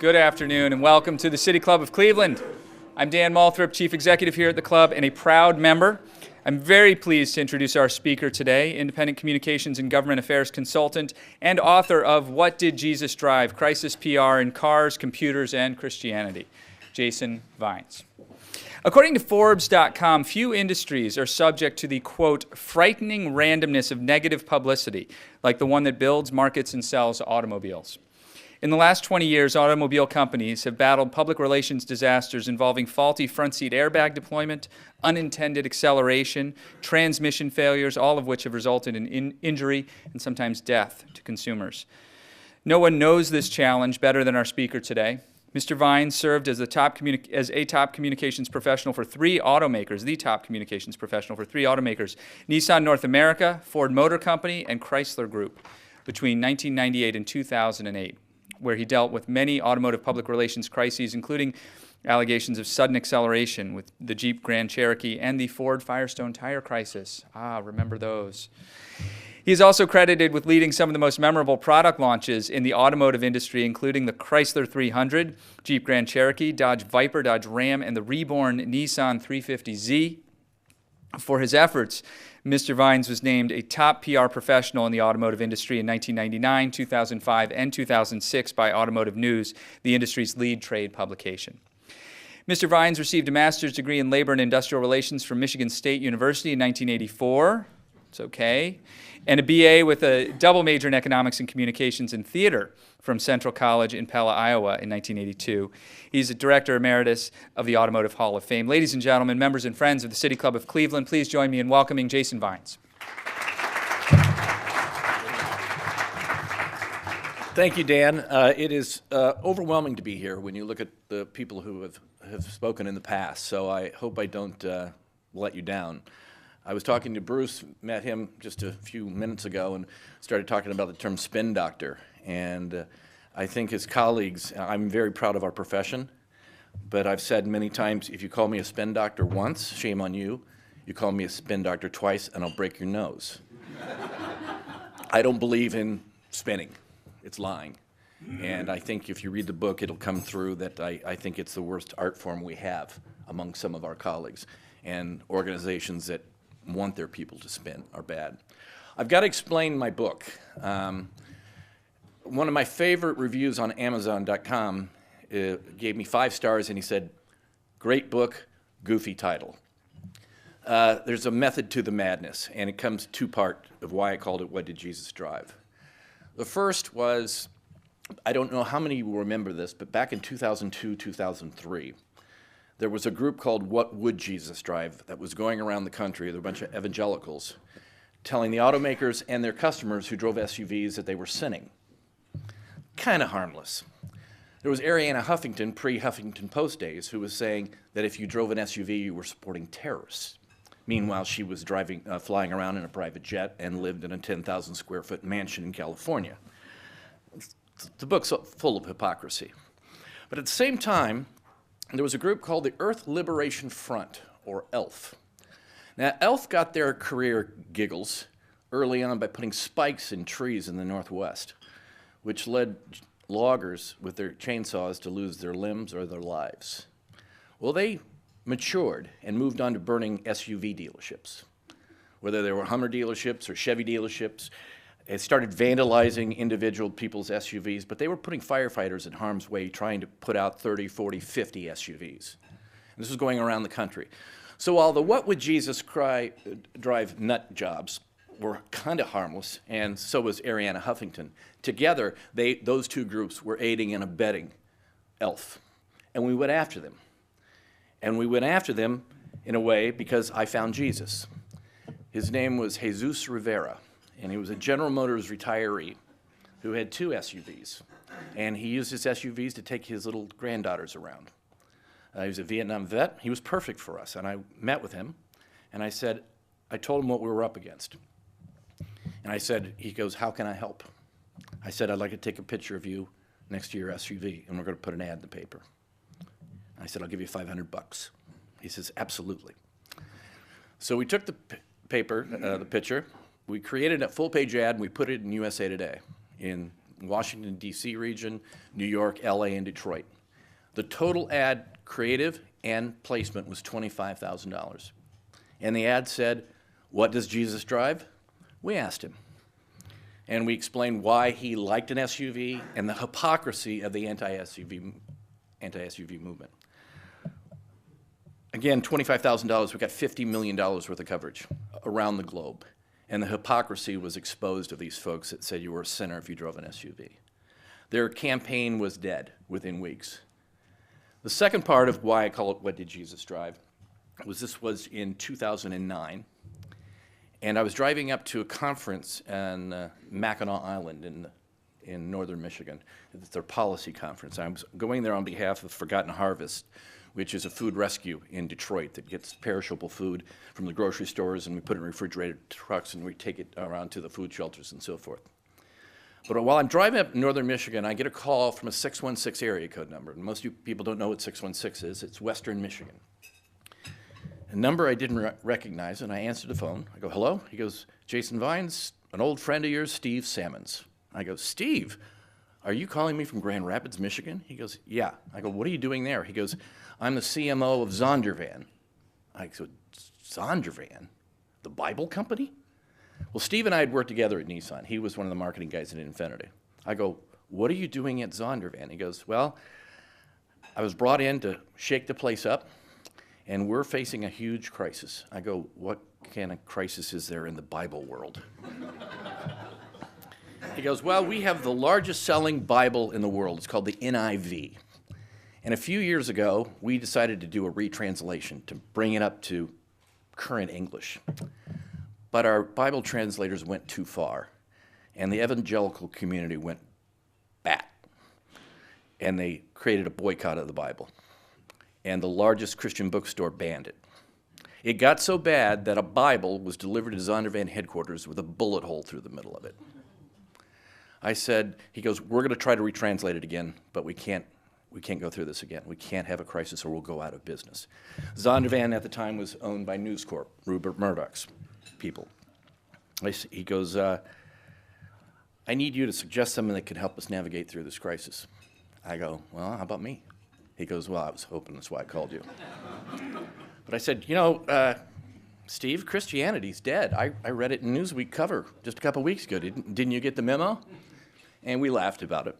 Good afternoon and welcome to the City Club of Cleveland. I'm Dan Moulthrop, Chief Executive here at the club and a proud member. I'm very pleased to introduce our speaker today, Independent Communications and Government Affairs Consultant and author of What Did Jesus Drive? Crisis PR in Cars, Computers, and Christianity, Jason Vines. According to Forbes.com, few industries are subject to the, quote, frightening randomness of negative publicity, like the one that builds, markets, and sells automobiles. In the last 20 years, automobile companies have battled public relations disasters involving faulty front seat airbag deployment, unintended acceleration, transmission failures, all of which have resulted in injury and sometimes death to consumers. No one knows this challenge better than our speaker today. Mr. Vines served as a top communications professional for three automakers, Nissan North America, Ford Motor Company, and Chrysler Group, between 1998 and 2008. Where he dealt with many automotive public relations crises, including allegations of sudden acceleration with the Jeep Grand Cherokee and the Ford Firestone tire crisis. Remember those. He is also credited with leading some of the most memorable product launches in the automotive industry, including the Chrysler 300, Jeep Grand Cherokee, Dodge Viper, Dodge Ram, and the reborn Nissan 350Z. For his efforts, Mr. Vines was named a top PR professional in the automotive industry in 1999, 2005, and 2006 by Automotive News, the industry's lead trade publication. Mr. Vines received a master's degree in labor and industrial relations from Michigan State University in 1984. It's okay. And a BA with a double major in economics and communications and theater from Central College in Pella, Iowa in 1982. He's a director emeritus of the Automotive Hall of Fame. Ladies and gentlemen, members and friends of the City Club of Cleveland, please join me in welcoming Jason Vines. Thank you, Dan. It is overwhelming to be here when you look at the people who have spoken in the past, so I hope I don't let you down. I was talking to Bruce, met him just a few minutes ago, and started talking about the term spin doctor. And I think as colleagues, I'm very proud of our profession, but I've said many times, if you call me a spin doctor once, shame on you. You call me a spin doctor twice, and I'll break your nose. I don't believe in spinning. It's lying. And I think if you read the book, it'll come through that I think it's the worst art form we have among some of our colleagues. And organizations that want their people to spin are bad. I've got to explain my book. One of my favorite reviews on Amazon.com gave me 5 stars, and he said, "Great book, goofy title." There's a method to the madness, and it comes two-part of why I called it What Did Jesus Drive? The first was, I don't know how many will remember this, but back in 2002, 2003, there was a group called What Would Jesus Drive that was going around the country, there were a bunch of evangelicals, telling the automakers and their customers who drove SUVs that they were sinning. Kind of harmless. There was Arianna Huffington, pre-Huffington Post days, who was saying that if you drove an SUV, you were supporting terrorists. Meanwhile, she was flying around in a private jet and lived in a 10,000 square foot mansion in California. The book's full of hypocrisy. But at the same time, there was a group called the Earth Liberation Front, or ELF. Now, ELF got their career giggles early on by putting spikes in trees in the Northwest, which led loggers with their chainsaws to lose their limbs or their lives. Well, they matured and moved on to burning SUV dealerships, whether they were Hummer dealerships or Chevy dealerships. It started vandalizing individual people's SUVs, but they were putting firefighters in harm's way, trying to put out 30, 40, 50 SUVs. And this was going around the country. So while the What Would Jesus Drive nut jobs were kind of harmless, and so was Arianna Huffington, together, those two groups were aiding and abetting ELF. And we went after them. And we went after them in a way because I found Jesus. His name was Jesus Rivera. And he was a General Motors retiree who had 2 SUVs. And he used his SUVs to take his little granddaughters around. He was a Vietnam vet. He was perfect for us. And I met with him, and I told him what we were up against. And he goes, "How can I help?" I said, "I'd like to take a picture of you next to your SUV, and we're going to put an ad in the paper." I said, "I'll give you $500. He says, "Absolutely." So we took the picture. We created a full-page ad, and we put it in USA Today in Washington, D.C. region, New York, L.A., and Detroit. The total ad, creative and placement, was $25,000. And the ad said, "What does Jesus drive?" We asked him. And we explained why he liked an SUV and the hypocrisy of the anti-SUV movement. Again, $25,000, we got $50 million worth of coverage around the globe. And the hypocrisy was exposed of these folks that said you were a sinner if you drove an SUV. Their campaign was dead within weeks. The second part of why I call it "What Did Jesus Drive?" This was in 2009. And I was driving up to a conference on Mackinac Island in northern Michigan. It's their policy conference. I was going there on behalf of Forgotten Harvest, which is a food rescue in Detroit that gets perishable food from the grocery stores, and we put it in refrigerated trucks and we take it around to the food shelters and so forth. But while I'm driving up northern Michigan, I get a call from a 616 area code number. And most of you people don't know what 616 is. It's Western Michigan. A number I didn't recognize, and I answered the phone. I go, "Hello?" He goes, "Jason Vines, an old friend of yours, Steve Sammons." I go, "Steve, are you calling me from Grand Rapids, Michigan?" He goes, "Yeah." I go, "What are you doing there?" He goes, "I'm the CMO of Zondervan." I go, "Zondervan? The Bible company?" Well, Steve and I had worked together at Nissan. He was one of the marketing guys at Infiniti. I go, "What are you doing at Zondervan?" He goes, "Well, I was brought in to shake the place up, and we're facing a huge crisis." I go, "What kind of crisis is there in the Bible world?" He goes, "Well, we have the largest selling Bible in the world. It's called the NIV. And a few years ago, we decided to do a retranslation to bring it up to current English. But our Bible translators went too far, and the evangelical community went bat, and they created a boycott of the Bible. And the largest Christian bookstore banned it. It got so bad that a Bible was delivered to Zondervan headquarters with a bullet hole through the middle of it." I said, he goes, "We're going to try to retranslate it again, but we can't go through this again. We can't have a crisis or we'll go out of business." Zondervan at the time was owned by News Corp, Rupert Murdoch's people. He goes, "I need you to suggest something that could help us navigate through this crisis." I go, "Well, how about me?" He goes, "Well, I was hoping that's why I called you." But I said, "Steve, Christianity's dead. I read it in Newsweek cover just a couple weeks ago. Didn't you get the memo?" And we laughed about it.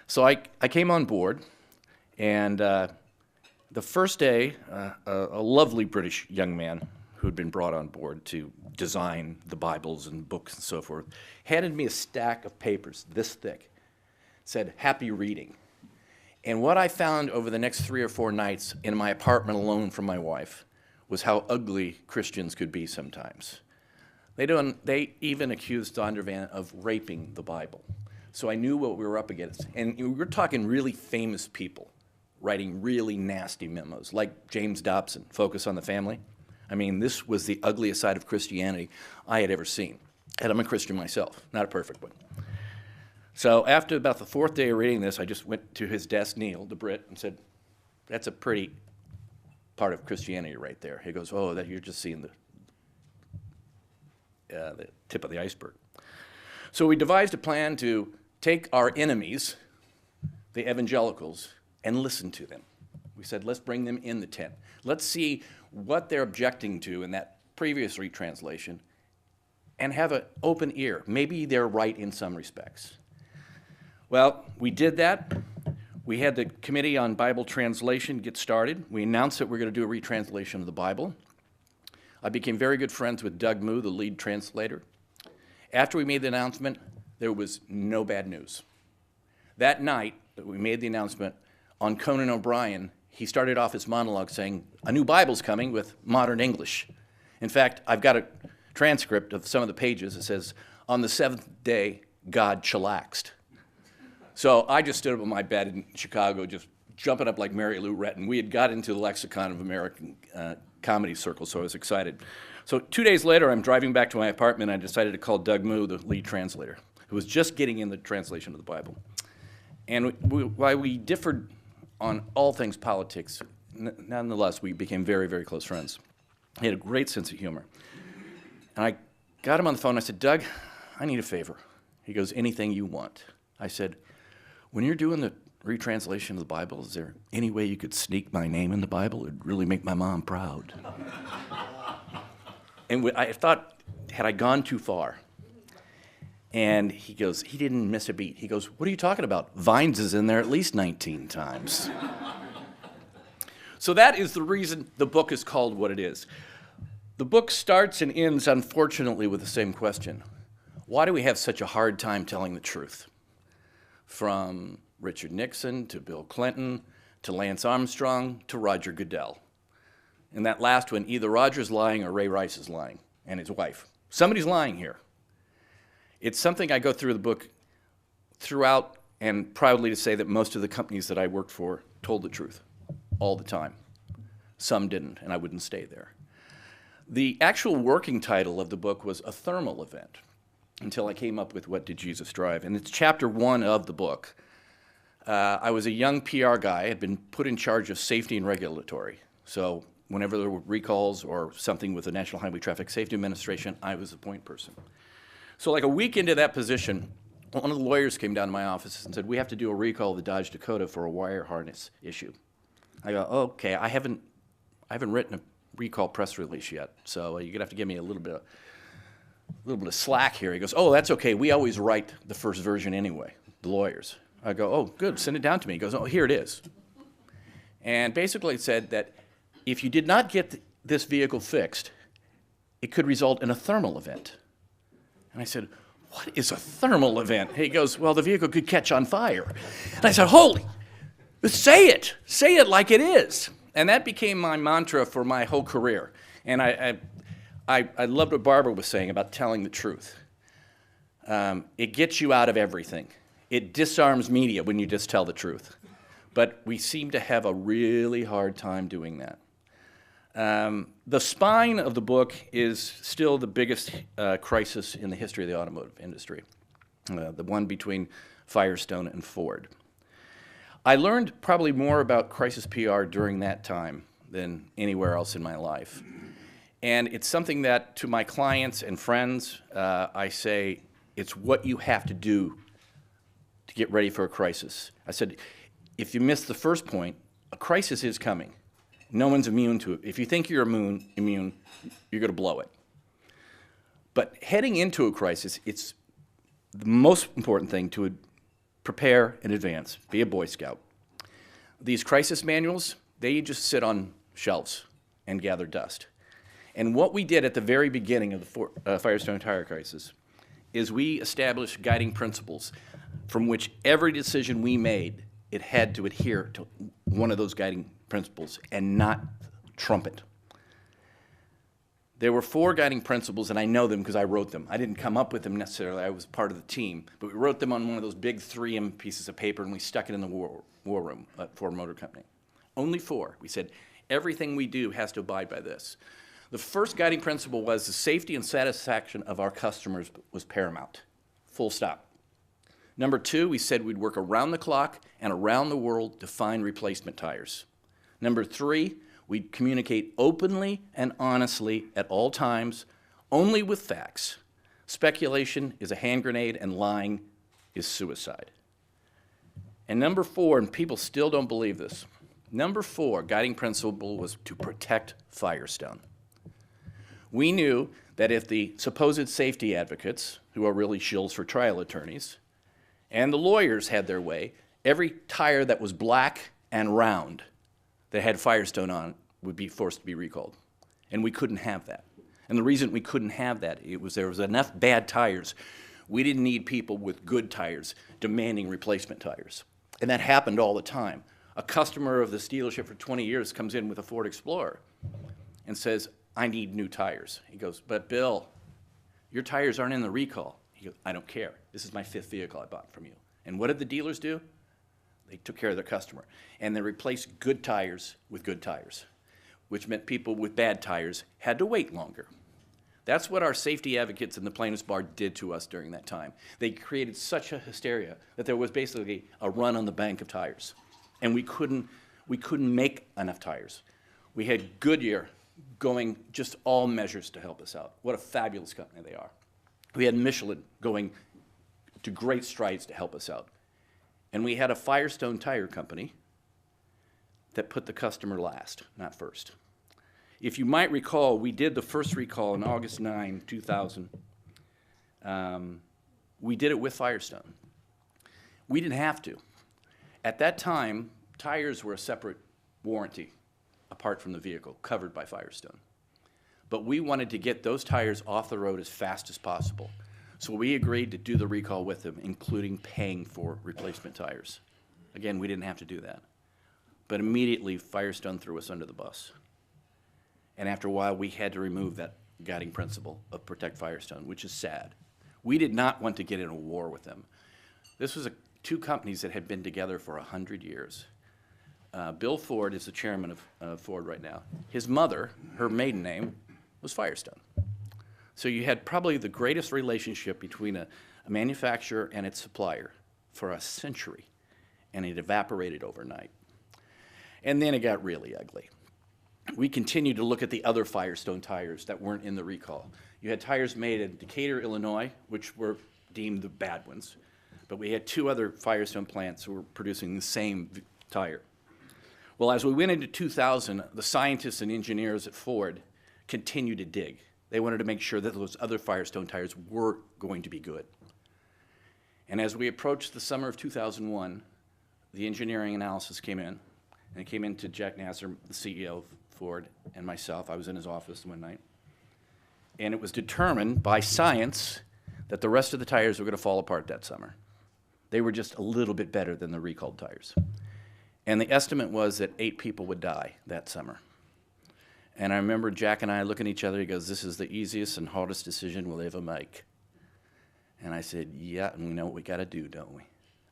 So I came on board, and the first day, a lovely British young man who had been brought on board to design the Bibles and books and so forth handed me a stack of papers this thick, said, "Happy reading." And what I found over the next 3 or 4 nights in my apartment alone from my wife was how ugly Christians could be sometimes. They even accused Zondervan of raping the Bible. So I knew what we were up against. And we were talking really famous people writing really nasty memos, like James Dobson, Focus on the Family. I mean, this was the ugliest side of Christianity I had ever seen. And I'm a Christian myself, not a perfect one. So after about the 4th day of reading this, I just went to his desk, Neil, the Brit, and said, "That's a pretty part of Christianity right there." He goes, "Oh, that you're just seeing the tip of the iceberg." So we devised a plan to take our enemies, the evangelicals, and listen to them. We said, let's bring them in the tent. Let's see what they're objecting to in that previous retranslation and have an open ear. Maybe they're right in some respects. Well, we did that. We had the Committee on Bible Translation get started. We announced that we're going to do a retranslation of the Bible. I became very good friends with Doug Moo, the lead translator. After we made the announcement, there was no bad news. That night that we made the announcement, on Conan O'Brien, he started off his monologue saying, "A new Bible's coming with modern English." In fact, I've got a transcript of some of the pages that says, "On the 7th day, God chillaxed." So I just stood up on my bed in Chicago, just jumping up like Mary Lou Retton. We had got into the lexicon of American comedy circles, so I was excited. So 2 days later, I'm driving back to my apartment, and I decided to call Doug Moo, the lead translator, who was just getting in the translation of the Bible. And while we differed on all things politics, nonetheless, we became very, very close friends. He had a great sense of humor. And I got him on the phone. I said, "Doug, I need a favor." He goes, "Anything you want." I said, when you're doing the retranslation of the Bible, is there any way you could sneak my name in the Bible? It'd really make my mom proud. And I thought, had I gone too far? And he goes, he didn't miss a beat. He goes, what are you talking about? Vines is in there at least 19 times. So that is the reason the book is called what it is. The book starts and ends, unfortunately, with the same question. Why do we have such a hard time telling the truth? From Richard Nixon to Bill Clinton to Lance Armstrong to Roger Goodell. And that last one, either Roger's lying or Ray Rice is lying, and his wife. Somebody's lying here. It's something I go through the book throughout, and proudly to say that most of the companies that I worked for told the truth all the time. Some didn't, and I wouldn't stay there. The actual working title of the book was A Thermal Event, until I came up with What Did Jesus Drive? And it's chapter 1 of the book. I was a young PR guy, had been put in charge of safety and regulatory. So whenever there were recalls or something with the National Highway Traffic Safety Administration, I was the point person. So like a week into that position, one of the lawyers came down to my office and said, we have to do a recall of the Dodge Dakota for a wire harness issue. I go, oh, okay, I haven't written a recall press release yet, so you're gonna have to give me a little bit of slack here. He goes, oh, that's okay, we always write the first version anyway, the lawyers. I go, oh, good, send it down to me. He goes, oh, here it is. And basically it said that if you did not get this vehicle fixed, it could result in a thermal event. And I said, what is a thermal event? He goes, well, the vehicle could catch on fire. And I said, holy, say it like it is. And that became my mantra for my whole career. And I loved what Barbara was saying about telling the truth. It gets you out of everything. It disarms media when you just tell the truth. But we seem to have a really hard time doing that. The spine of the book is still the biggest crisis in the history of the automotive industry, the one between Firestone and Ford. I learned probably more about crisis PR during that time than anywhere else in my life. And it's something that, to my clients and friends, I say, it's what you have to do to get ready for a crisis. I said, if you miss the first point, a crisis is coming. No one's immune to it. If you think you're immune, you're going to blow it. But heading into a crisis, it's the most important thing to prepare in advance. Be a Boy Scout. These crisis manuals, they just sit on shelves and gather dust. And what we did at the very beginning of the Firestone tire crisis is we established guiding principles from which every decision we made, it had to adhere to one of those guiding principles and not trump it. There were 4 guiding principles, and I know them because I wrote them. I didn't come up with them necessarily. I was part of the team. But we wrote them on one of those big 3M pieces of paper, and we stuck it in the war room at Ford Motor Company. Only 4. We said, everything we do has to abide by this. The first guiding principle was the safety and satisfaction of our customers was paramount. Full stop. Number 2, we said we'd work around the clock and around the world to find replacement tires. Number 3, we'd communicate openly and honestly at all times, only with facts. Speculation is a hand grenade and lying is suicide. And number 4, and people still don't believe this, number 4 guiding principle was to protect Firestone. We knew that if the supposed safety advocates, who are really shills for trial attorneys, and the lawyers had their way, every tire that was black and round that had Firestone on would be forced to be recalled. And we couldn't have that. And the reason we couldn't have that, there was enough bad tires. We didn't need people with good tires demanding replacement tires. And that happened all the time. A customer of this dealership for 20 years comes in with a Ford Explorer and says, I need new tires. He goes, but Bill, your tires aren't in the recall. He goes, I don't care. This is my 5th vehicle I bought from you. And what did the dealers do? They took care of their customer. And they replaced good tires with good tires, which meant people with bad tires had to wait longer. That's what our safety advocates in the plaintiff's bar did to us during that time. They created such a hysteria that there was basically a run on the bank of tires. And we couldn't make enough tires. We had Goodyear going just all measures to help us out. What a fabulous company they are. We had Michelin going to great strides to help us out. And we had a Firestone tire company that put the customer last, not first. If you might recall, we did the first recall on August 9, 2000. We did it with Firestone. We didn't have to. At that time, tires were a separate warranty apart from the vehicle, covered by Firestone. But we wanted to get those tires off the road as fast as possible. So we agreed to do the recall with them, including paying for replacement tires. Again, we didn't have to do that. But immediately, Firestone threw us under the bus. And after a while, we had to remove that guiding principle of protect Firestone, which is sad. We did not want to get in a war with them. This was two companies that had been together for 100 years. Bill Ford is the chairman of Ford right now. His mother, her maiden name, was Firestone. So you had probably the greatest relationship between a manufacturer and its supplier for a century, and it evaporated overnight. And then it got really ugly. We continued to look at the other Firestone tires that weren't in the recall. You had tires made in Decatur, Illinois, which were deemed the bad ones. But we had two other Firestone plants who were producing the same tire. Well, as we went into 2000, the scientists and engineers at Ford continued to dig. They wanted to make sure that those other Firestone tires were going to be good. And as we approached the summer of 2001, the engineering analysis came in, and it came in to Jack Nasser, the CEO of Ford, and myself. I was in his office one night. And it was determined by science that the rest of the tires were going to fall apart that summer. They were just a little bit better than the recalled tires. And the estimate was that 8 people would die that summer. And I remember Jack and I looking at each other. He goes, "This is the easiest and hardest decision we'll ever make." And I said, "Yeah, and we know what we got to do, don't we?"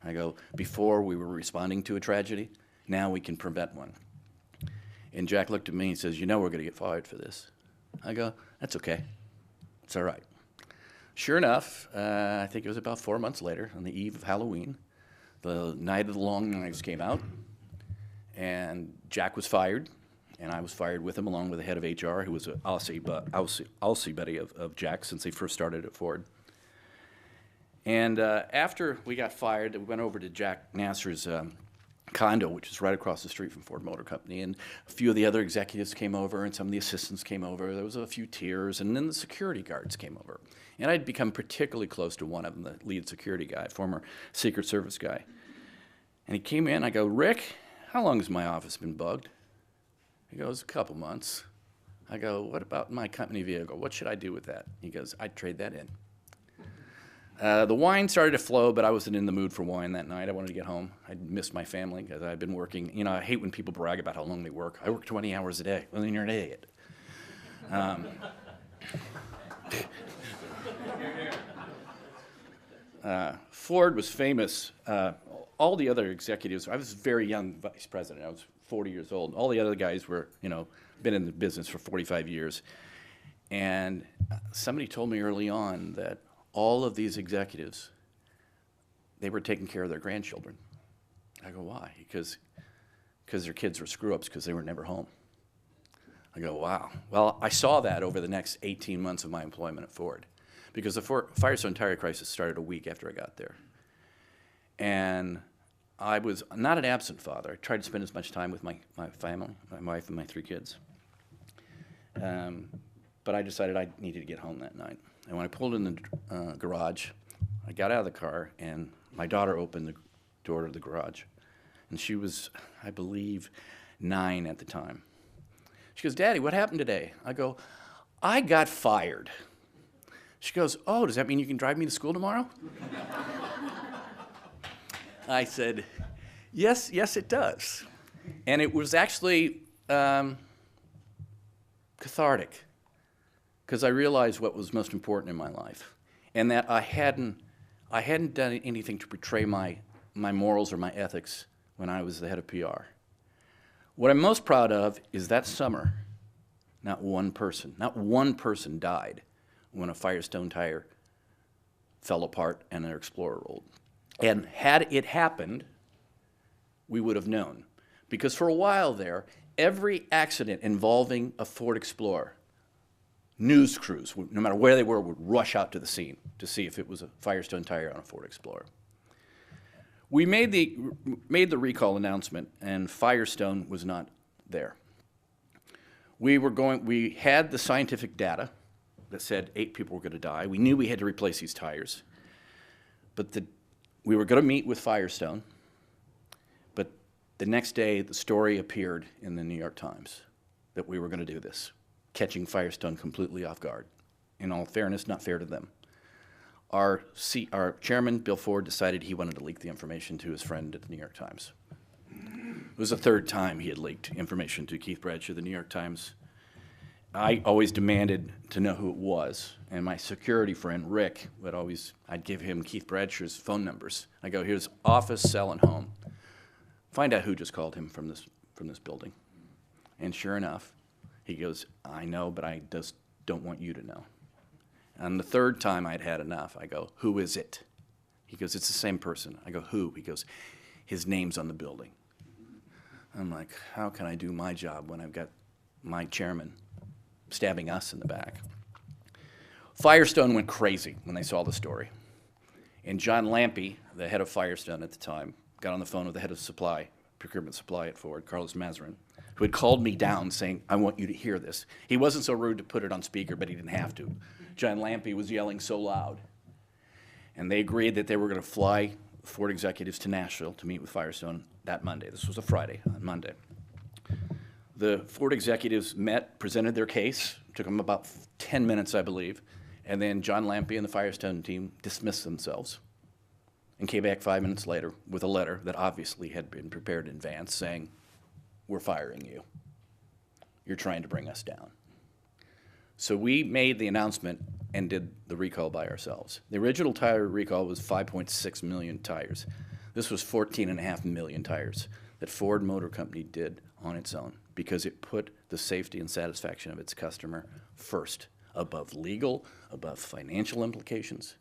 I go, "Before we were responding to a tragedy, now we can prevent one." And Jack looked at me and says, "You know we're going to get fired for this." I go, "That's okay. It's all right." Sure enough, I think it was about 4 months later, on the eve of Halloween, the Night of the Long Knives came out, and Jack was fired, and I was fired with him, along with the head of HR, who was an Aussie buddy of Jack since they first started at Ford. And after we got fired, we went over to Jack Nasser's condo, which is right across the street from Ford Motor Company, and a few of the other executives came over, and some of the assistants came over. There was a few tears, and then the security guards came over. And I'd become particularly close to one of them, the lead security guy, former Secret Service guy. And he came in, I go, "Rick, how long has my office been bugged?" He goes, "A couple months." I go, "What about my company vehicle? What should I do with that?" He goes, "I'd trade that in." The wine started to flow, but I wasn't in the mood for wine that night. I wanted to get home. I missed my family because I'd been working. You know, I hate when people brag about how long they work. I work 20 hours a day. Well, then you're an idiot. Ford was famous. All the other executives, I was a very young vice president. I was 40 years old. All the other guys were, been in the business for 45 years. And somebody told me early on that all of these executives, they were taking care of their grandchildren. I go, "Why?" Because their kids were screw-ups because they were never home. I go, "Wow." Well, I saw that over the next 18 months of my employment at Ford, because the Firestone tire crisis started a week after I got there. And I was not an absent father. I tried to spend as much time with my family, my wife and my 3 kids. But I decided I needed to get home that night. And when I pulled in the garage, I got out of the car, and my daughter opened the door to the garage. And she was, I believe, 9 at the time. She goes, "Daddy, what happened today?" I go, "I got fired." She goes, "Oh, does that mean you can drive me to school tomorrow?" I said, yes, it does. And it was actually cathartic, because I realized what was most important in my life, and that I hadn't done anything to betray my morals or my ethics when I was the head of PR. What I'm most proud of is that summer, not one person died when a Firestone tire fell apart and their Explorer rolled. And had it happened, we would have known. Because for a while there, every accident involving a Ford Explorer, news crews, no matter where they were, would rush out to the scene to see if it was a Firestone tire on a Ford Explorer. We made the recall announcement, and Firestone was not there. We had the scientific data that said 8 people were going to die. We knew we had to replace these tires. But we were going to meet with Firestone. But the next day, the story appeared in the New York Times that we were going to do this, catching Firestone completely off guard. In all fairness, not fair to them. Our chairman, Bill Ford, decided he wanted to leak the information to his friend at the New York Times. It was the 3rd time he had leaked information to Keith Bradshaw, the New York Times. I always demanded to know who it was, and my security friend, Rick, I'd give him Keith Bradshaw's phone numbers. I go, here's office, cell, and home. Find out who just called him from this building. And sure enough, he goes, I know, but I just don't want you to know. And the 3rd time I'd had enough, I go, who is it? He goes, it's the same person. I go, who? He goes, his name's on the building. I'm like, how can I do my job when I've got my chairman stabbing us in the back? Firestone went crazy when they saw the story. And John Lampe, the head of Firestone at the time, got on the phone with the head of procurement supply at Ford, Carlos Mazarin, who had called me down saying, I want you to hear this. He wasn't so rude to put it on speaker, but he didn't have to. John Lampe was yelling so loud. And they agreed that they were going to fly Ford executives to Nashville to meet with Firestone that Monday. This was a Friday, on Monday. The Ford executives met, presented their case, took them about 10 minutes, I believe, and then John Lampe and the Firestone team dismissed themselves and came back 5 minutes later with a letter that obviously had been prepared in advance saying, we're firing you. You're trying to bring us down. So we made the announcement and did the recall by ourselves. The original tire recall was 5.6 million tires. This was 14.5 million tires that Ford Motor Company did on its own because it put the safety and satisfaction of its customer first, above legal, above financial implications.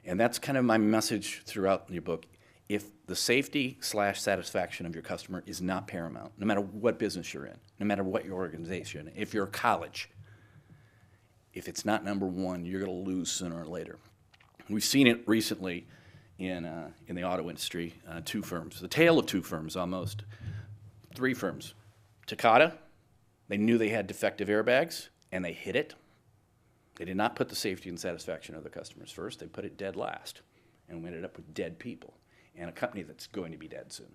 And that's kind of my message throughout the book. If the safety/satisfaction of your customer is not paramount, no matter what business you're in, no matter what your organization, if you're a college, if it's not number one, you're going to lose sooner or later. We've seen it recently in the auto industry, 2 firms, the tale of 2 firms almost, 3 firms. Takata, they knew they had defective airbags, and they hid it. They did not put the safety and satisfaction of the customers first. They put it dead last, and we ended up with dead people and a company that's going to be dead soon.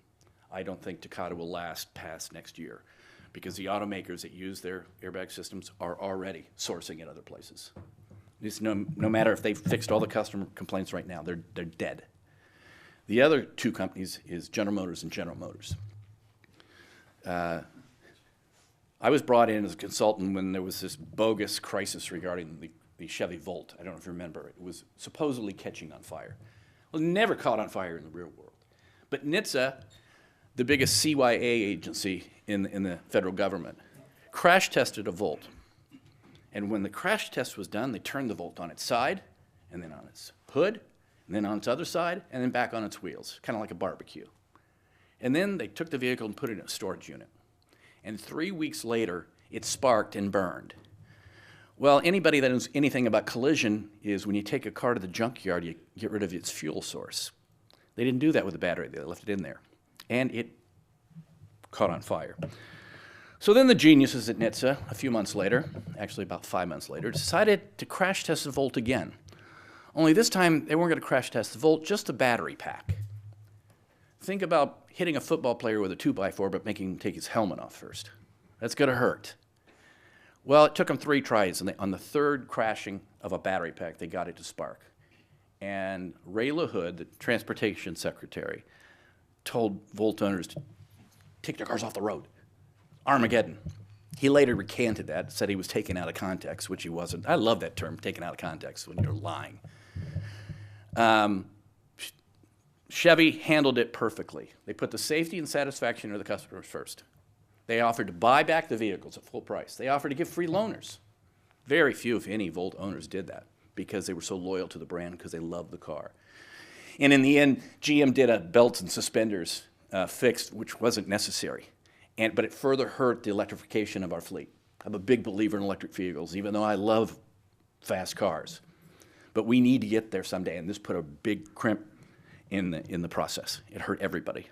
I don't think Takata will last past next year because the automakers that use their airbag systems are already sourcing at other places. It's no matter if they've fixed all the customer complaints right now, they're dead. The other 2 companies is General Motors and General Motors. I was brought in as a consultant when there was this bogus crisis regarding the Chevy Volt. I don't know if you remember. It was supposedly catching on fire. Well, it never caught on fire in the real world. But NHTSA, the biggest CYA agency in the federal government, crash tested a Volt. And when the crash test was done, they turned the Volt on its side, and then on its hood, and then on its other side, and then back on its wheels, kind of like a barbecue. And then they took the vehicle and put it in a storage unit. And 3 weeks later, it sparked and burned. Well, anybody that knows anything about collision is when you take a car to the junkyard, you get rid of its fuel source. They didn't do that with the battery. They left it in there. And it caught on fire. So then the geniuses at NHTSA, a few months later, actually about 5 months later, decided to crash test the Volt again. Only this time, they weren't going to crash test the Volt, just the battery pack. Think about hitting a football player with a 2x4, but making him take his helmet off first. That's going to hurt. Well, it took them 3 tries, and on the 3rd crashing of a battery pack, they got it to spark. And Ray LaHood, the transportation secretary, told Volt owners to take their cars off the road. Armageddon. He later recanted that, said he was taken out of context, which he wasn't. I love that term, taken out of context, when you're lying. Chevy handled it perfectly. They put the safety and satisfaction of the customers first. They offered to buy back the vehicles at full price. They offered to give free loaners. Very few, if any, Volt owners did that because they were so loyal to the brand because they loved the car. And in the end, GM did a belts and suspenders fix, which wasn't necessary. But it further hurt the electrification of our fleet I'm a big believer in electric vehicles, even though I love fast cars. But we need to get there someday, and this put a big crimp in the process. It hurt everybody.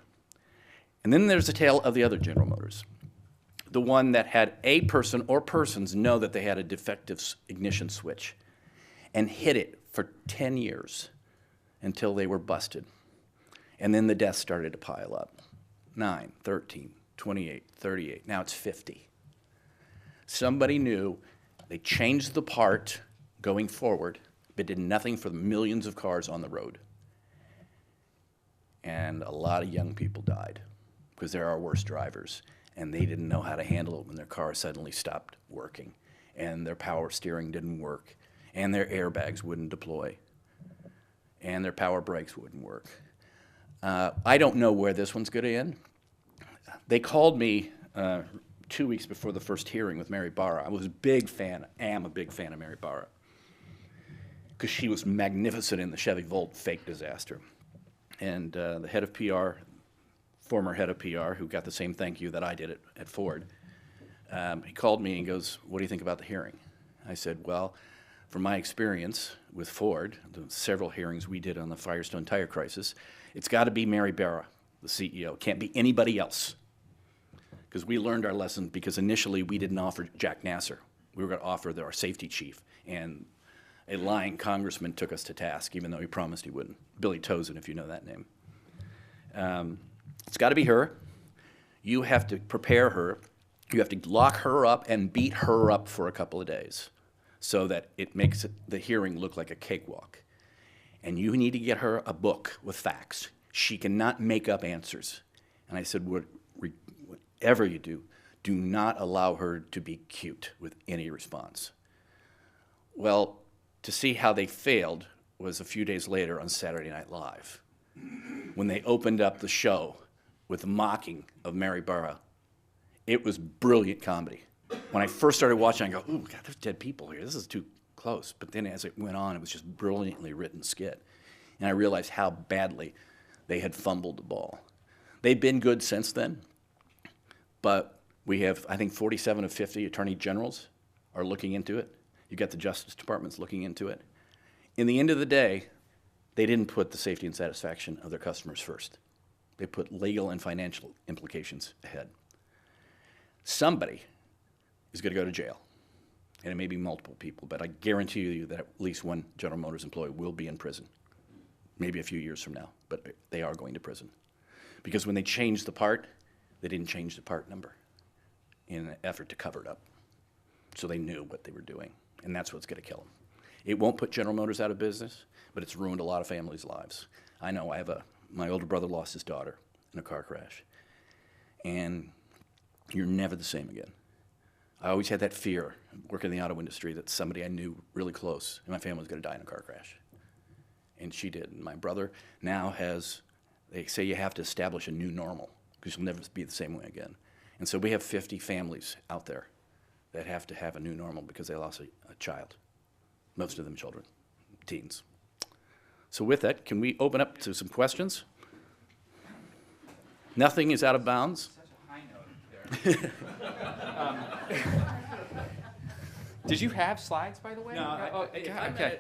And then there's the tale of the other General Motors, the one that had a person or persons know that they had a defective ignition switch and hid it for 10 years until they were busted. And then the deaths started to pile up. 9, 13, 28, 38, now it's 50. Somebody knew, they changed the part going forward, but did nothing for the millions of cars on the road. And a lot of young people died because they're our worst drivers, and they didn't know how to handle it when their car suddenly stopped working, and their power steering didn't work, and their airbags wouldn't deploy, and their power brakes wouldn't work. I don't know where this one's going to end. They called me 2 weeks before the first hearing with Mary Barra. I was a big fan, am a big fan of Mary Barra, because she was magnificent in the Chevy Volt fake disaster. And the head of PR, former head of PR, who got the same thank you that I did at Ford, he called me and goes, "What do you think about the hearing?" I said, "Well, from my experience with Ford, the several hearings we did on the Firestone tire crisis, it's got to be Mary Barra, the CEO. It can't be anybody else." Because we learned our lesson, because initially we didn't offer Jack Nasser. We were going to offer our safety chief, and a lying congressman took us to task, even though he promised he wouldn't. Billy Tozen, if you know that name. It's got to be her. You have to prepare her. You have to lock her up and beat her up for a couple of days so that it makes the hearing look like a cakewalk. And you need to get her a book with facts. She cannot make up answers. And I said, whatever you do, do not allow her to be cute with any response. Well, to see how they failed was a few days later on Saturday Night Live, when they opened up the show with mocking of Mary Barra. It was brilliant comedy. When I first started watching, I go, "Ooh, God, there's dead people here. This is too close." But then as it went on, it was just brilliantly written skit. And I realized how badly they had fumbled the ball. They've been good since then, but we have, I think, 47 of 50 attorney generals are looking into it. You got the Justice Department's looking into it. In the end of the day, they didn't put the safety and satisfaction of their customers first. They put legal and financial implications ahead. Somebody is going to go to jail, and it may be multiple people, but I guarantee you that at least one General Motors employee will be in prison, maybe a few years from now, but they are going to prison. Because when they changed the part, they didn't change the part number in an effort to cover it up. So they knew what they were doing, and that's what's going to kill them. It won't put General Motors out of business, but it's ruined a lot of families' lives. I know, my older brother lost his daughter in a car crash, and you're never the same again. I always had that fear, working in the auto industry, that somebody I knew really close in my family was going to die in a car crash. And she did. And my brother now they say you have to establish a new normal, because you'll never be the same way again. And so we have 50 families out there that have to have a new normal because they lost a child, most of them children, teens. So with that, can we open up to some questions? Nothing is out of bounds. Such a high note there. Did you have slides, by the way? No, okay.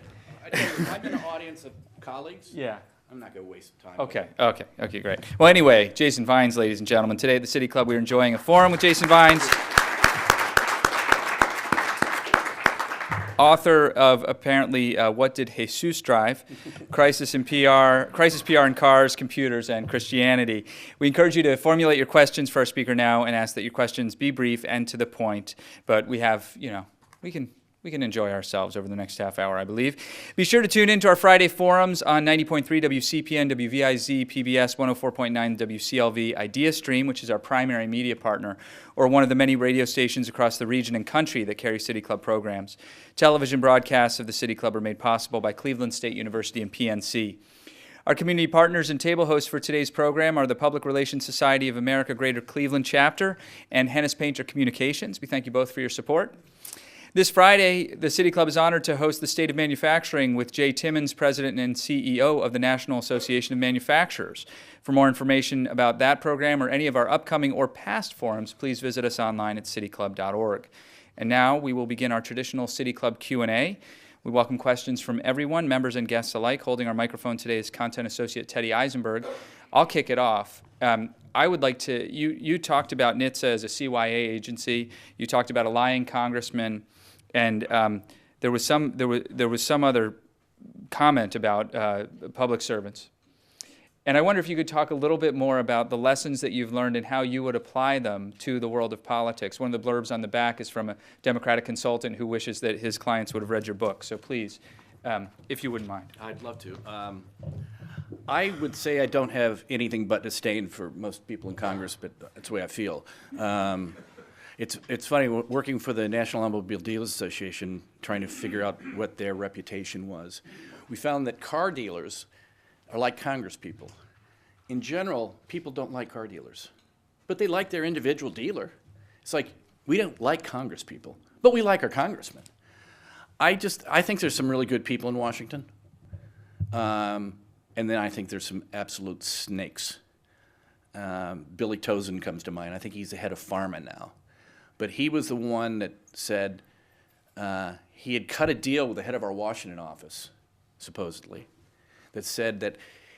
I'm in an audience of colleagues. Yeah. I'm not going to waste time. Okay, great. Well, anyway, Jason Vines, ladies and gentlemen. Today at the City Club, we're enjoying a forum with Jason Vines, author of apparently What Did Jesus Drive? Crisis PR in Cars, Computers, and Christianity. We encourage you to formulate your questions for our speaker now and ask that your questions be brief and to the point. But we have, we can enjoy ourselves over the next half hour, I believe. Be sure to tune in to our Friday forums on 90.3 WCPN, WVIZ, PBS, 104.9 WCLV, Idea Stream, which is our primary media partner, or one of the many radio stations across the region and country that carry City Club programs. Television broadcasts of the City Club are made possible by Cleveland State University and PNC. Our community partners and table hosts for today's program are the Public Relations Society of America Greater Cleveland Chapter and Hennis Painter Communications. We thank you both for your support. This Friday, the City Club is honored to host the State of Manufacturing with Jay Timmons, President and CEO of the National Association of Manufacturers. For more information about that program or any of our upcoming or past forums, please visit us online at cityclub.org. And now we will begin our traditional City Club Q&A. We welcome questions from everyone, members and guests alike. Holding our microphone today is Content Associate Teddy Eisenberg. I'll kick it off. I would like to, you talked about NHTSA as a CYA agency. You talked about a lying congressman, and there was some other comment about public servants. And I wonder if you could talk a little bit more about the lessons that you've learned and how you would apply them to the world of politics. One of the blurbs on the back is from a Democratic consultant who wishes that his clients would have read your book. So please, if you wouldn't mind. I'd love to. I would say I don't have anything but disdain for most people in Congress, but that's the way I feel. It's funny, working for the National Automobile Dealers Association, trying to figure out what their reputation was, we found that car dealers are like Congress people. In general, people don't like car dealers, but they like their individual dealer. It's like, we don't like Congress people, but we like our congressmen. I think there's some really good people in Washington, and then I think there's some absolute snakes. Billy Tozen comes to mind. I think he's the head of Pharma now. But he was the one that said he had cut a deal with the head of our Washington office, supposedly, that said that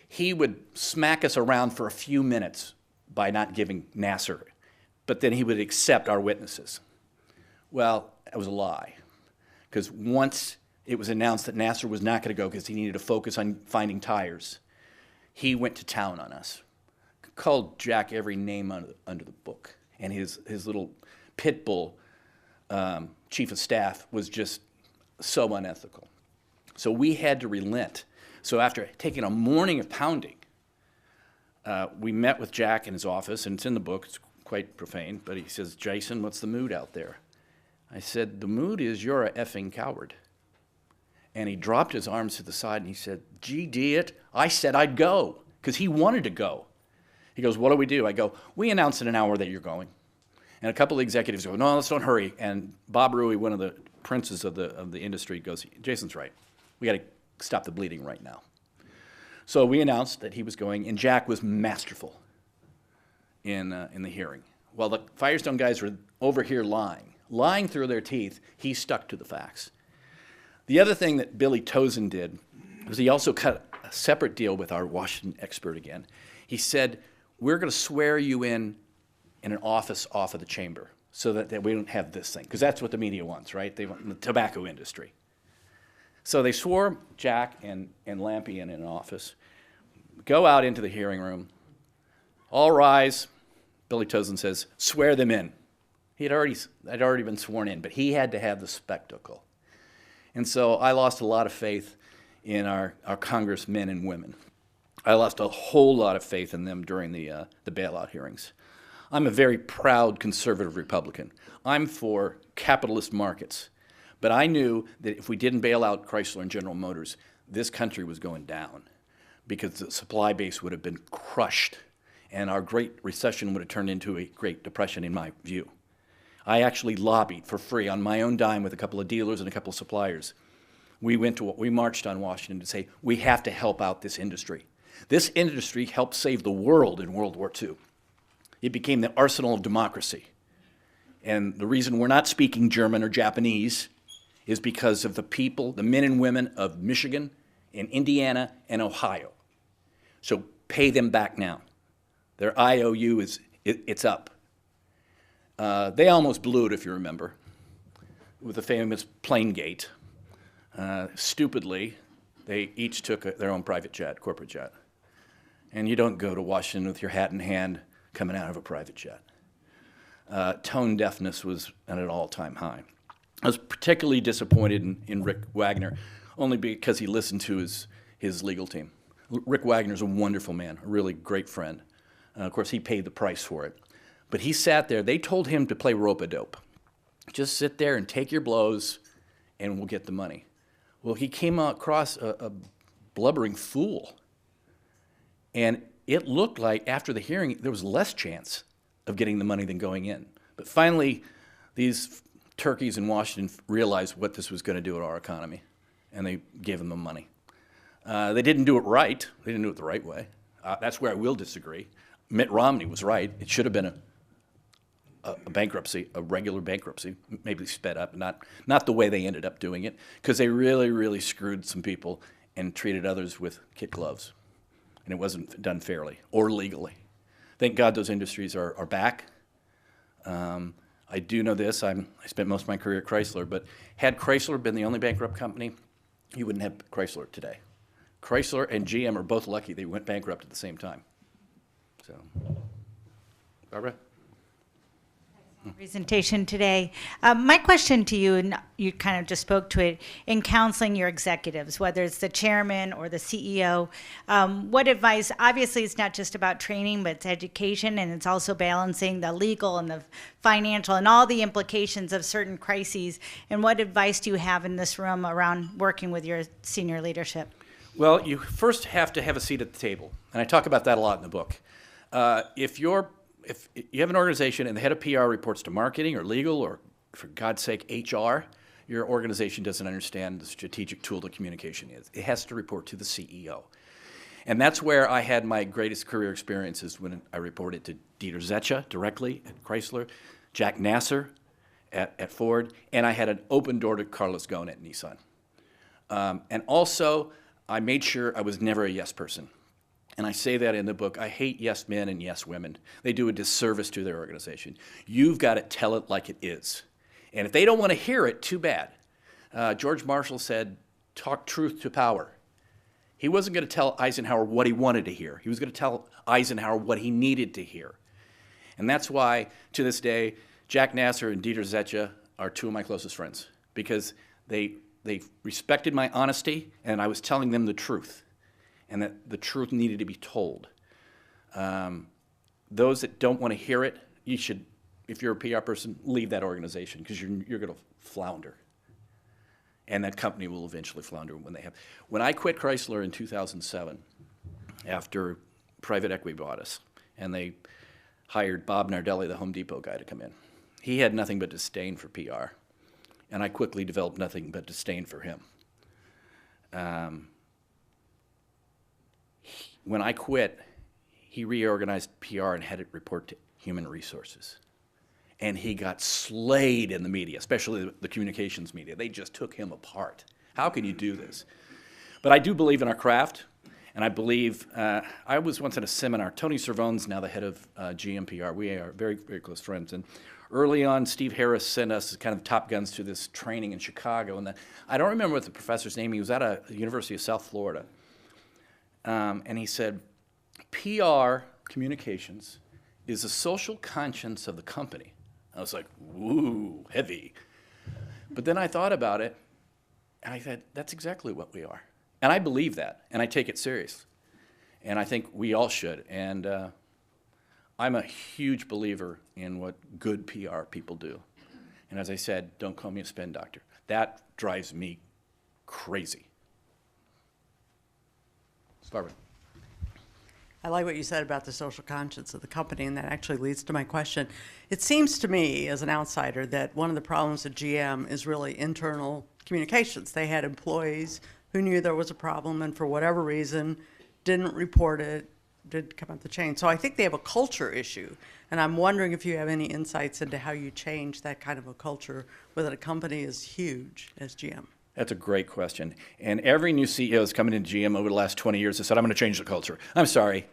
he would smack us around for a few minutes by not giving Nasser, but then he would accept our witnesses. Well, that was a lie, because once it was announced that Nasser was not going to go because he needed to focus on finding tires, he went to town on us, called Jack every name under the book, and his little pit bull chief of staff was just so unethical. So we had to relent. So after taking a morning of pounding, we met with Jack in his office, and it's in the book, it's quite profane, but he says, "Jason, what's the mood out there?" I said, "The mood is you're a effing coward." And he dropped his arms to the side and he said, "Gee, idiot, I said I'd go," because he wanted to go. He goes, "What do we do?" I go, "We announce in an hour that you're going." And a couple of executives go, "No, let's don't hurry." And Bob Rui, one of the princes of the industry, goes, "Jason's right. We got to stop the bleeding right now." So we announced that he was going, and Jack was masterful in the hearing. While the Firestone guys were over here lying through their teeth, he stuck to the facts. The other thing that Billy Tozen did was he also cut a separate deal with our Washington expert again. He said, "We're going to swear you in an office off of the chamber so that we don't have this thing," because that's what the media wants, right? They want the tobacco industry. So they swore Jack and Lampy in an office, go out into the hearing room, all rise. Billy Tozen says, "Swear them in." I'd already been sworn in, but he had to have the spectacle. And so I lost a lot of faith in our congressmen and women. I lost a whole lot of faith in them during the bailout hearings. I'm a very proud conservative Republican. I'm for capitalist markets. But I knew that if we didn't bail out Chrysler and General Motors, this country was going down because the supply base would have been crushed and our Great Recession would have turned into a Great Depression, in my view. I actually lobbied for free on my own dime with a couple of dealers and a couple of suppliers. We marched on Washington to say, we have to help out this industry. This industry helped save the world in World War II. It became the arsenal of democracy. And the reason we're not speaking German or Japanese is because of the people, the men and women of Michigan and Indiana and Ohio. So pay them back now. Their IOU it's up. They almost blew it, if you remember, with the famous plane gate. Stupidly, they each took their own private jet, corporate jet. And you don't go to Washington with your hat in hand coming out of a private jet. Tone deafness was at an all-time high. I was particularly disappointed in Rick Wagner, only because he listened to his legal team. Rick Wagner's a wonderful man, a really great friend. Of course, he paid the price for it. But he sat there. They told him to play rope-a-dope. Just sit there and take your blows, and we'll get the money. Well, he came across a blubbering fool. And it looked like after the hearing, there was less chance of getting the money than going in. But finally, these turkeys in Washington realized what this was going to do to our economy, and they gave him the money. They didn't do it right. They didn't do it the right way. That's where I will disagree. Mitt Romney was right. It should have been a bankruptcy, a regular bankruptcy, maybe sped up, not the way they ended up doing it, because they really, really screwed some people and treated others with kid gloves. And it wasn't done fairly or legally. Thank God those industries are back. I do know this. I spent most of my career at Chrysler, but had Chrysler been the only bankrupt company, you wouldn't have Chrysler today. Chrysler and GM are both lucky they went bankrupt at the same time. So, Barbara? Presentation today. My question to you, and you kind of just spoke to it, in counseling your executives, whether it's the chairman or the CEO, what advice, obviously it's not just about training, but it's education, and it's also balancing the legal and the financial and all the implications of certain crises. And what advice do you have in this room around working with your senior leadership? Well, you first have to have a seat at the table, and I talk about that a lot in the book. If you have an organization and the head of PR reports to marketing or legal or, for God's sake, HR, your organization doesn't understand the strategic tool that communication is. It has to report to the CEO. And that's where I had my greatest career experiences, when I reported to Dieter Zetsche directly at Chrysler, Jack Nasser at Ford, and I had an open door to Carlos Ghosn at Nissan. And also, I made sure I was never a yes person. And I say that in the book. I hate yes men and yes women. They do a disservice to their organization. You've got to tell it like it is. And if they don't want to hear it, too bad. George Marshall said, talk truth to power. He wasn't going to tell Eisenhower what he wanted to hear. He was going to tell Eisenhower what he needed to hear. And that's why, to this day, Jack Nasser and Dieter Zetsche are two of my closest friends, because they respected my honesty, and I was telling them the truth, and that the truth needed to be told. Those that don't want to hear it, you should, if you're a PR person, leave that organization, because you're going to flounder. And that company will eventually flounder when they have. When I quit Chrysler in 2007, after private equity bought us, and they hired Bob Nardelli, the Home Depot guy, to come in, he had nothing but disdain for PR. And I quickly developed nothing but disdain for him. When I quit, he reorganized PR and had it report to human resources. And he got slayed in the media, especially the communications media. They just took him apart. How can you do this? But I do believe in our craft, and I believe, I was once at a seminar. Tony Cervone's now the head of GM PR. We are very, very close friends. And early on, Steve Harris sent us kind of top guns to this training in Chicago. And I don't remember what the professor's name. He was at the University of South Florida. And he said, PR communications is the social conscience of the company. I was like, woo, heavy. But then I thought about it, and I said, that's exactly what we are. And I believe that, and I take it serious. And I think we all should. And I'm a huge believer in what good PR people do. And as I said, don't call me a spin doctor. That drives me crazy. Barbara. I like what you said about the social conscience of the company, and that actually leads to my question. It seems to me, as an outsider, that one of the problems at GM is really internal communications. They had employees who knew there was a problem and for whatever reason didn't report it, didn't come up the chain. So I think they have a culture issue, and I'm wondering if you have any insights into how you change that kind of a culture within a company as huge as GM. That's a great question. And every new CEO that's coming into GM over the last 20 years has said, I'm going to change the culture. I'm sorry.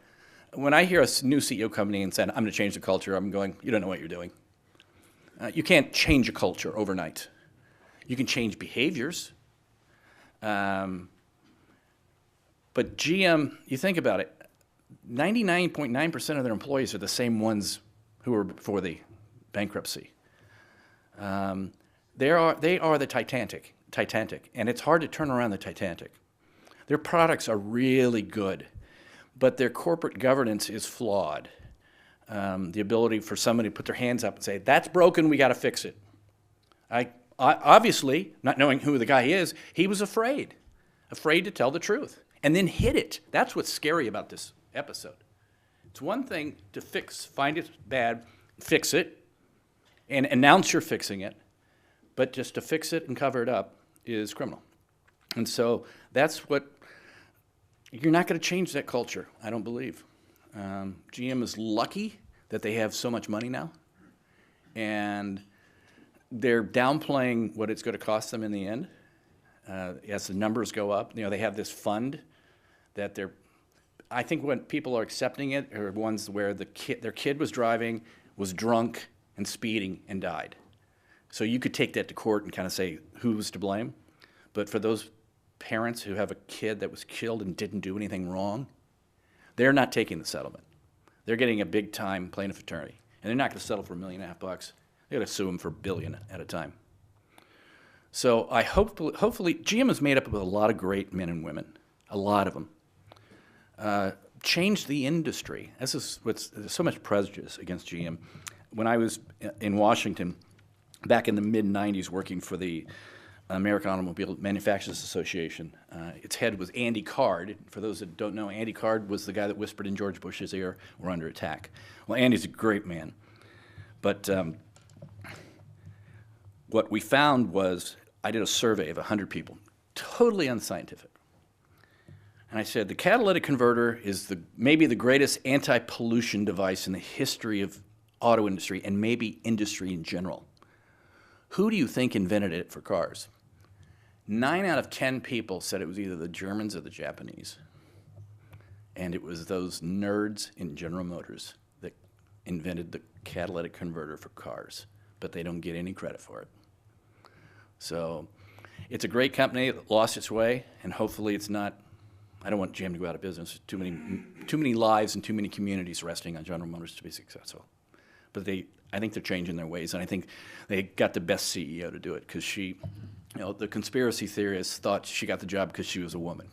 When I hear a new CEO coming in and saying, I'm going to change the culture, I'm going, you don't know what you're doing. You can't change a culture overnight. You can change behaviors. But GM, you think about it, 99.9% of their employees are the same ones who were before the bankruptcy. They are the Titanic, and it's hard to turn around the Titanic. Their products are really good, but their corporate governance is flawed. The ability for somebody to put their hands up and say, that's broken, we got to fix it. I obviously, not knowing who the guy is, he was afraid to tell the truth, and then hid it. That's what's scary about this episode. It's one thing to find it bad, fix it, and announce you're fixing it, but just to fix it and cover it up is criminal. And so that's what, you're not going to change that culture, I don't believe. GM is lucky that they have so much money now, and they're downplaying what it's going to cost them in the end. As the numbers go up, they have this fund that I think when people are accepting it are ones where their kid was driving, was drunk and speeding and died. So you could take that to court and kind of say who's to blame. But for those parents who have a kid that was killed and didn't do anything wrong, they're not taking the settlement. They're getting a big time plaintiff attorney. And they're not going to settle for $1.5 million. They're going to sue them for $1 billion at a time. So I hopefully GM is made up of a lot of great men and women, a lot of them. Change the industry. There's so much prejudice against GM. When I was in Washington back in the mid-'90s working for the American Automobile Manufacturers Association, its head was Andy Card. For those that don't know, Andy Card was the guy that whispered in George Bush's ear, "We're under attack." Well, Andy's a great man. But what we found was, I did a survey of 100 people, totally unscientific. And I said, the catalytic converter is maybe the greatest anti-pollution device in the history of auto industry and maybe industry in general. Who do you think invented it for cars? 9 out of 10 people said it was either the Germans or the Japanese. And it was those nerds in General Motors that invented the catalytic converter for cars, but they don't get any credit for it. So it's a great company that lost its way, and hopefully it's not. I don't want GM to go out of business. Too many lives and too many communities resting on General Motors to be successful. But I think they're changing their ways, and I think they got the best CEO to do it because the conspiracy theorists thought she got the job because she was a woman.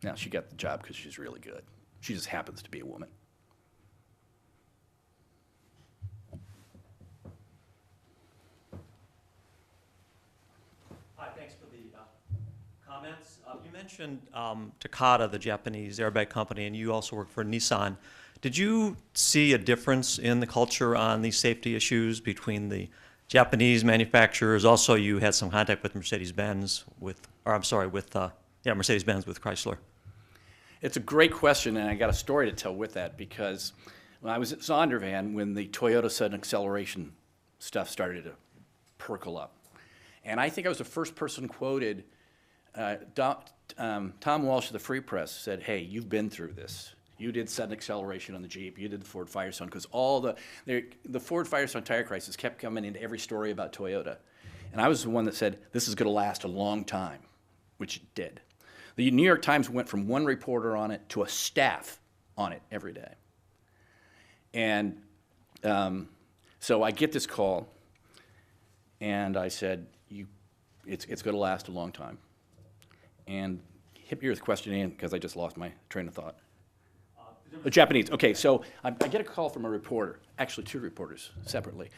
Now she got the job because she's really good. She just happens to be a woman. Hi, thanks for the comments. You mentioned Takata, the Japanese airbag company, and you also work for Nissan. Did you see a difference in the culture on these safety issues between the Japanese manufacturers? Also, you had some contact with Mercedes-Benz Mercedes-Benz with Chrysler. It's a great question, and I got a story to tell with that because when I was at Zondervan, when the Toyota sudden acceleration stuff started to percolate up, and I think I was the first person quoted. Tom Walsh of the Free Press said, "Hey, you've been through this. You did sudden acceleration on the Jeep. You did the Ford Firestone," because all the Ford Firestone tire crisis kept coming into every story about Toyota. And I was the one that said, this is going to last a long time, which it did. The New York Times went from one reporter on it to a staff on it every day. And so I get this call, and I said, it's going to last a long time. And hit me with a question in, because I just lost my train of thought. The Japanese. Okay, so I get a call from a reporter, actually 2 reporters separately.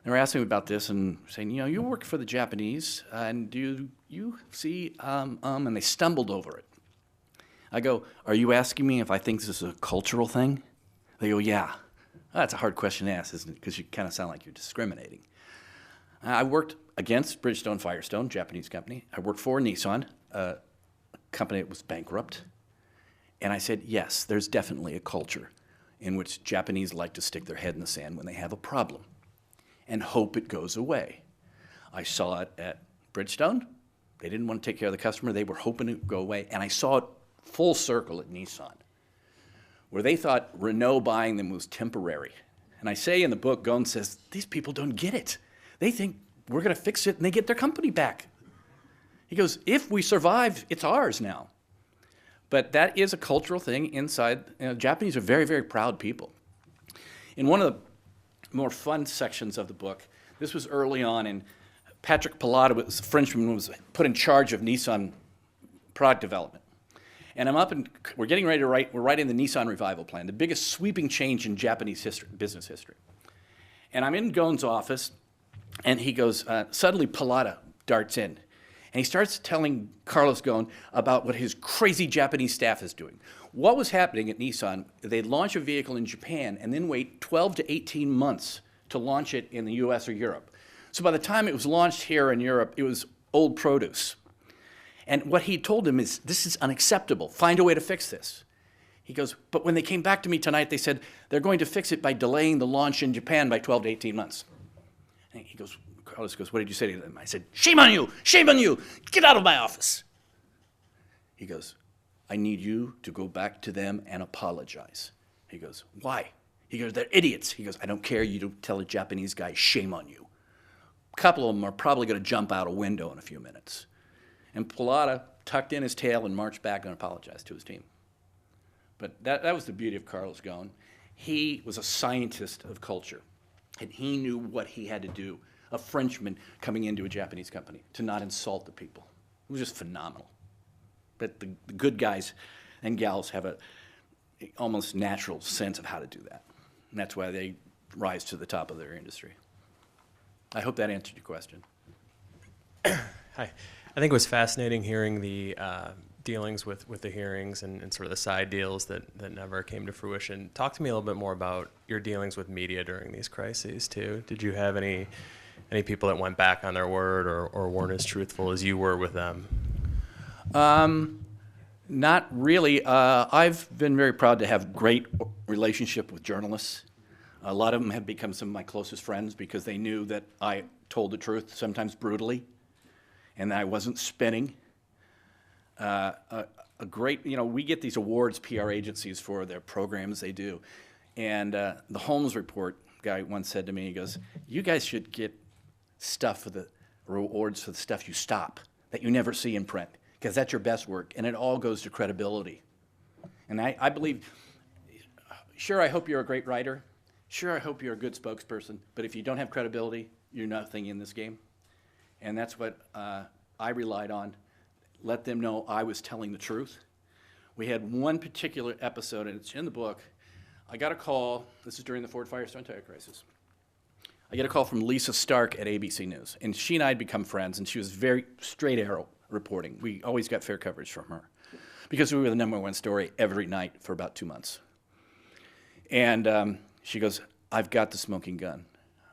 They were asking me about this and saying, you work for the Japanese, and do you see, and they stumbled over it. I go, are you asking me if I think this is a cultural thing? They go, yeah. That's a hard question to ask, isn't it? Because you kind of sound like you're discriminating. I worked against Bridgestone Firestone, Japanese company. I worked for Nissan, a company that was bankrupt. And I said, yes, there's definitely a culture in which Japanese like to stick their head in the sand when they have a problem and hope it goes away. I saw it at Bridgestone. They didn't want to take care of the customer. They were hoping it would go away. And I saw it full circle at Nissan, where they thought Renault buying them was temporary. And I say in the book, Ghosn says, these people don't get it. They think we're going to fix it and they get their company back. He goes, if we survive, it's ours now. But that is a cultural thing inside. Japanese are very, very proud people. In one of the more fun sections of the book, this was early on, and Patrick Pallotta, was a Frenchman, was put in charge of Nissan product development. And I'm up, and we're getting ready to we're writing the Nissan Revival Plan, the biggest sweeping change in Japanese history, business history. And I'm in Ghosn's office, and he goes, suddenly Pallotta darts in. And he starts telling Carlos Ghosn about what his crazy Japanese staff is doing. What was happening at Nissan, they'd launch a vehicle in Japan and then wait 12 to 18 months to launch it in the US or Europe. So by the time it was launched here in Europe, it was old produce. And what he told him is, this is unacceptable. Find a way to fix this. He goes, but when they came back to me tonight, they said they're going to fix it by delaying the launch in Japan by 12 to 18 months. And Carlos goes, what did you say to them? I said, shame on you, shame on you, get out of my office. He goes, I need you to go back to them and apologize. He goes, why? He goes, they're idiots. He goes, I don't care, you don't tell a Japanese guy, shame on you. A couple of them are probably going to jump out a window in a few minutes. And Pilata tucked in his tail and marched back and apologized to his team. But that was the beauty of Carlos Ghosn. He was a scientist of culture, and he knew what he had to do, a Frenchman coming into a Japanese company, to not insult the people. It was just phenomenal. But the good guys and gals have a almost natural sense of how to do that. And that's why they rise to the top of their industry. I hope that answered your question. Hi. I think it was fascinating hearing the dealings with the hearings and sort of the side deals that never came to fruition. Talk to me a little bit more about your dealings with media during these crises, too. Did you have any people that went back on their word or weren't as truthful as you were with them? Not really. I've been very proud to have great relationship with journalists. A lot of them have become some of my closest friends because they knew that I told the truth, sometimes brutally, and that I wasn't spinning. A great, we get these awards, PR agencies, for their programs they do. And the Holmes Report guy once said to me, he goes, you guys should get stuff for the rewards for the stuff you stop, that you never see in print, because that's your best work, and it all goes to credibility. And I believe, sure, I hope you're a great writer. Sure, I hope you're a good spokesperson. But if you don't have credibility, you're nothing in this game. And that's what I relied on. Let them know I was telling the truth. We had one particular episode, and it's in the book. I got a call. This is during the Ford Firestone tire crisis. I get a call from Lisa Stark at ABC News, and she and I had become friends, and she was very straight arrow reporting. We always got fair coverage from her because we were the #1 story every night for about 2 months. And she goes, I've got the smoking gun.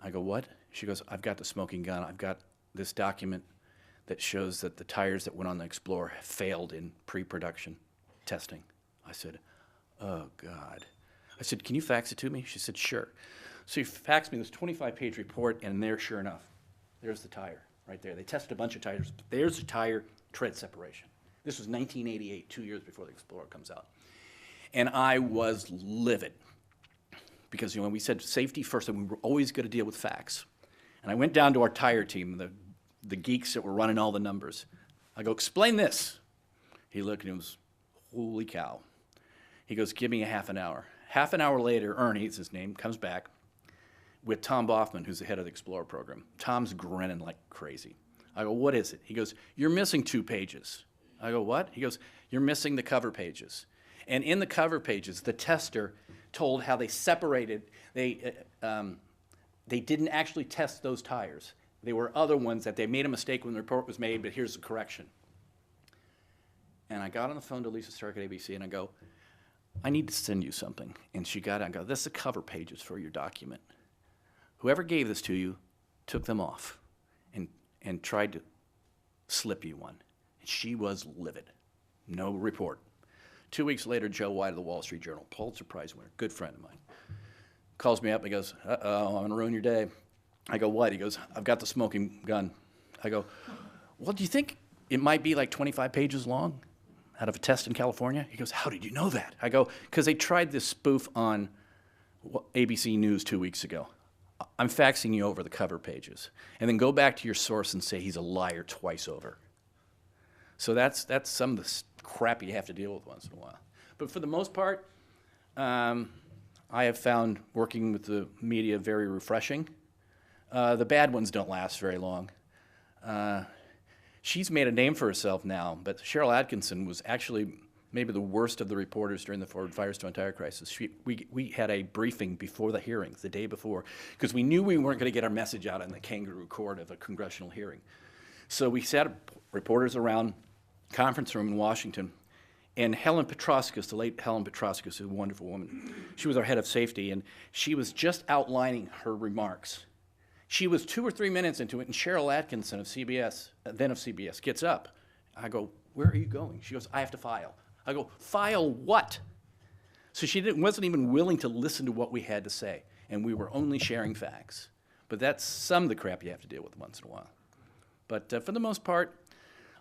I go, what? She goes, I've got the smoking gun. I've got this document that shows that the tires that went on the Explorer failed in pre-production testing. I said, oh, God. I said, can you fax it to me? She said, sure. So he faxed me this 25-page report, and there, sure enough, there's the tire right there. They tested a bunch of tires, but there's the tire tread separation. This was 1988, 2 years before the Explorer comes out. And I was livid because, we said safety first, and we were always going to deal with facts. And I went down to our tire team, the geeks that were running all the numbers. I go, explain this. He looked and he was, holy cow. He goes, give me a half an hour. Half an hour later, Ernie is his name, comes back with Tom Boffman, who's the head of the Explorer program. Tom's grinning like crazy. I go, what is it? He goes, you're missing 2 pages. I go, what? He goes, you're missing the cover pages. And in the cover pages, the tester told how they separated. They didn't actually test those tires. There were other ones that they made a mistake when the report was made, but here's the correction. And I got on the phone to Lisa Stark at ABC, and I go, I need to send you something. And she got it. I go, this is the cover pages for your document. Whoever gave this to you took them off and tried to slip you one. And she was livid. No report. 2 weeks later, Joe White of the Wall Street Journal, Pulitzer Prize winner, good friend of mine, calls me up and he goes, uh-oh, I'm going to ruin your day. I go, what? He goes, I've got the smoking gun. I go, well, do you think it might be like 25 pages long out of a test in California? He goes, how did you know that? I go, because they tried this spoof on ABC News 2 weeks ago. I'm faxing you over the cover pages. And then go back to your source and say he's a liar twice over. So that's some of the crap you have to deal with once in a while. But for the most part, I have found working with the media very refreshing. The bad ones don't last very long. She's made a name for herself now, but Cheryl Atkinson was actually maybe the worst of the reporters during the Ford Firestone tire crisis. We had a briefing before the hearings, the day before, because we knew we weren't going to get our message out in the kangaroo court of a congressional hearing. So we sat reporters around conference room in Washington, and Helen Petroskas, the late Helen Petroskas, a wonderful woman, she was our head of safety, and she was just outlining her remarks. She was 2 or 3 minutes into it, and Cheryl Atkinson of CBS, then of CBS, gets up. I go, where are you going? She goes, I have to file. I go, file what? So she wasn't even willing to listen to what we had to say, and we were only sharing facts. But that's some of the crap you have to deal with once in a while. But for the most part,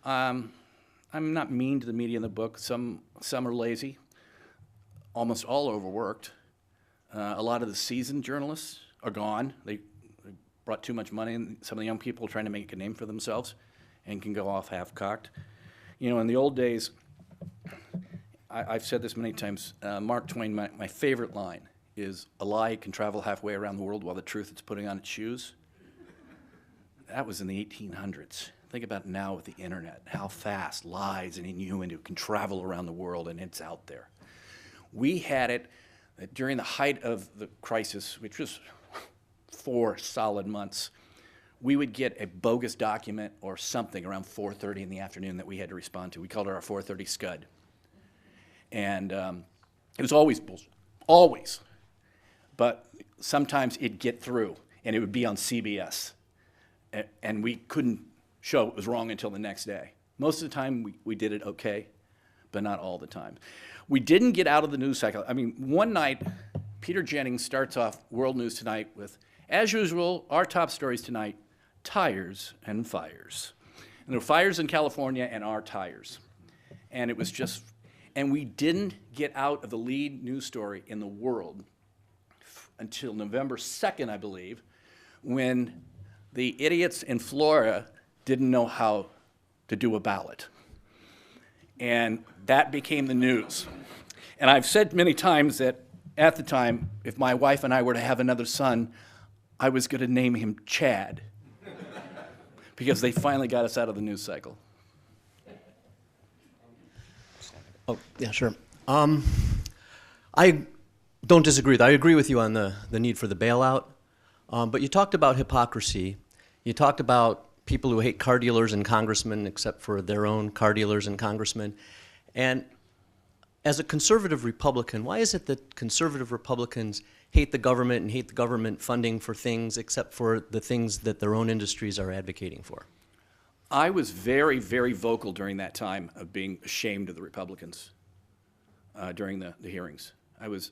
I'm not mean to the media in the book. Some are lazy, almost all overworked. A lot of the seasoned journalists are gone. They brought too much money, and some of the young people are trying to make a name for themselves and can go off half-cocked. You know, in the old days, I've said this many times, Mark Twain, my favorite line is, "A lie can travel halfway around the world while the truth is putting on its shoes." That was in the 1800s. Think about now with the internet, how fast lies and innuendo can travel around the world, and it's out there. We had it during the height of the crisis, which was 4 solid months. We would get a bogus document or something around 4:30 in the afternoon that we had to respond to. We called it our 4:30 scud. And it was always bullshit, always. But sometimes it'd get through, and it would be on CBS. And we couldn't show it was wrong until the next day. Most of the time, we did it okay, but not all the time. We didn't get out of the news cycle. I mean, one night, Peter Jennings starts off World News Tonight with, "As usual, our top stories tonight, tires and fires." And there were fires in California and our tires. And it was just, and we didn't get out of the lead news story in the world until November 2nd, I believe, when the idiots in Florida didn't know how to do a ballot. And that became the news. And I've said many times that at the time, if my wife and I were to have another son, I was going to name him Chad, because they finally got us out of the news cycle. Oh, yeah, sure. I don't disagree with that. I agree with you on the need for the bailout. But you talked about hypocrisy. You talked about people who hate car dealers and congressmen except for their own car dealers and congressmen. And as a conservative Republican, why is it that conservative Republicans hate the government and hate the government funding for things except for the things that their own industries are advocating for? I was very, very vocal during that time of being ashamed of the Republicans during the hearings. I was,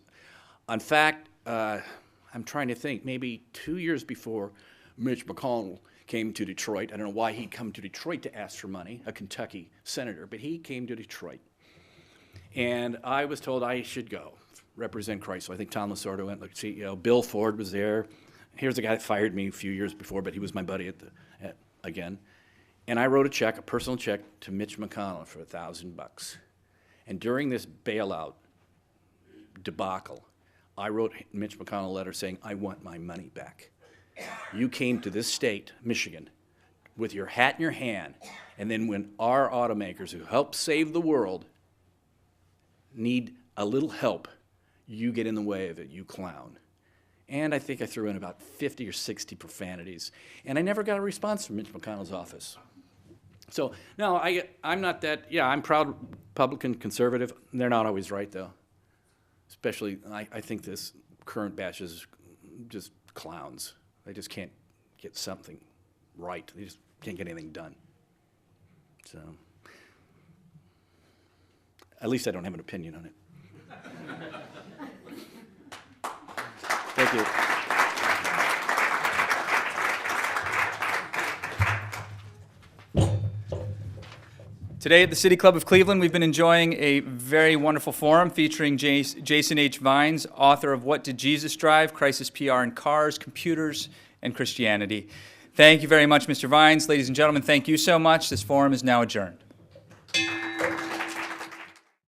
in fact, I'm trying to think, maybe 2 years before Mitch McConnell came to Detroit. I don't know why he'd come to Detroit to ask for money, a Kentucky senator, but he came to Detroit. And I was told I should go represent Chrysler. I think Tom Lasorda went like CEO. Bill Ford was there. Here's a guy that fired me a few years before, but he was my buddy again. And I wrote a check, a personal check, to Mitch McConnell for $1,000. And during this bailout debacle, I wrote Mitch McConnell a letter saying, "I want my money back. You came to this state, Michigan, with your hat in your hand, and then when our automakers who help save the world need a little help, you get in the way of it, you clown." And I think I threw in about 50 or 60 profanities, and I never got a response from Mitch McConnell's office. So, no, I'm not that, yeah, I'm proud Republican, conservative. They're not always right, though. Especially, I think this current batch is just clowns. They just can't get something right. They just can't get anything done. So, at least I don't have an opinion on it. Thank you. Today at the City Club of Cleveland, we've been enjoying a very wonderful forum featuring Jason H. Vines, author of What Did Jesus Drive? Crisis PR in Cars, Computers, and Christianity. Thank you very much, Mr. Vines. Ladies and gentlemen, thank you so much. This forum is now adjourned.